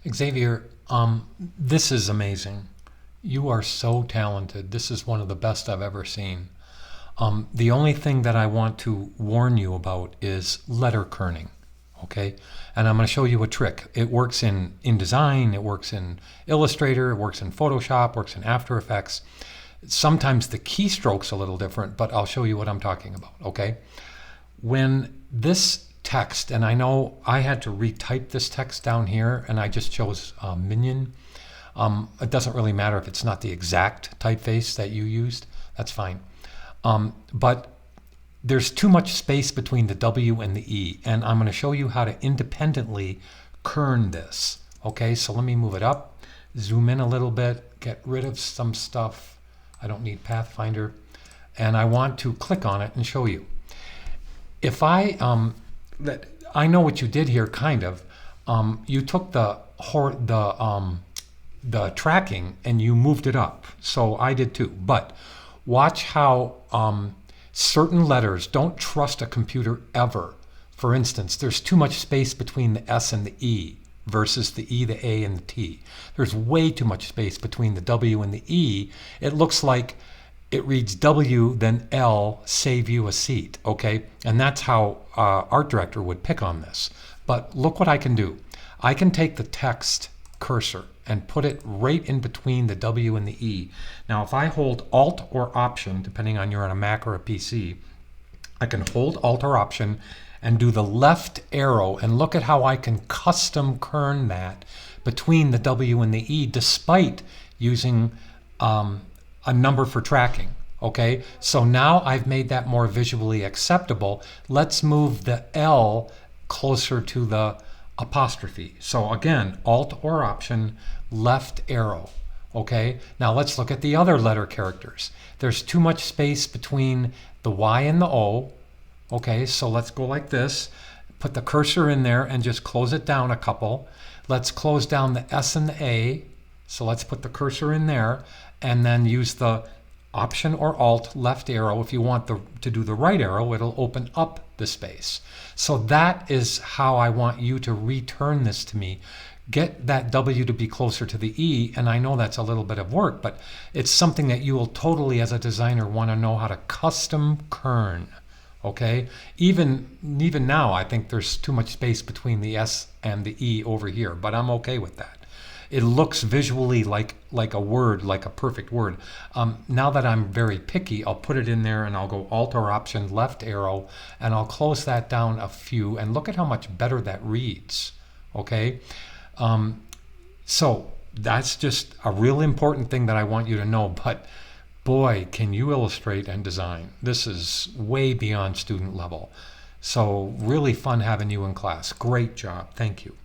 Xavier, this is amazing. You are so talented. This is one of the best I've ever seen. The only thing that I want to warn you about is letter kerning. Okay? And I'm going to show you a trick. It works in InDesign, it works in Illustrator, it works in Photoshop, works in After Effects. Sometimes the keystrokes a little different, but I'll show you what I'm talking about. Okay? When this text, and I know I had to retype this text down here, and I just chose Minion. It doesn't really matter if it's not the exact typeface that you used. That's fine. But there's too much space between the W and the E, and I'm going to show you how to independently kern this. Okay, so let me move it up, zoom in a little bit, get rid of some stuff. I don't need Pathfinder, and I want to click on it and show you. If I know what you did here, kind of. You took the tracking and you moved it up. So I did too. But watch how certain letters, don't trust a computer ever. For instance, there's too much space between the S and the E versus the E, the A, and the T. There's way too much space between the W and the E. It looks like it reads W, then L, save you a seat, okay? And that's how art director would pick on this. But look what I can do. I can take the text cursor and put it right in between the W and the E. Now, if I hold Alt or Option, depending on you're on a Mac or a PC, I can hold Alt or Option and do the left arrow, and look at how I can custom kern that between the W and the E, despite using a number for tracking. Okay, so now I've made that more visually acceptable. Let's move the L closer to the apostrophe. So again, Alt or Option, left arrow. Okay, now let's look at the other letter characters. There's too much space between the Y and the O. Okay, so let's go like this. Put the cursor in there and just close it down a couple. Let's close down the S and the A. So let's put the cursor in there and then use the Option or Alt left arrow. If you want to do the right arrow, it'll open up the space. So that is how I want you to return this to me. Get that W to be closer to the E, and I know that's a little bit of work, but it's something that you will totally, as a designer, want to know how to custom kern. Okay, even now I think there's too much space between the S and the E over here, but I'm okay with that. It looks visually like a word, like a perfect word. Now that I'm very picky, I'll put it in there and I'll go Alt or Option left arrow, and I'll close that down a few, and look at how much better that reads. Okay, so that's just a real important thing that I want you to know. But boy, can you illustrate and design. This is way beyond student level. So really fun having you in class. Great job. Thank you.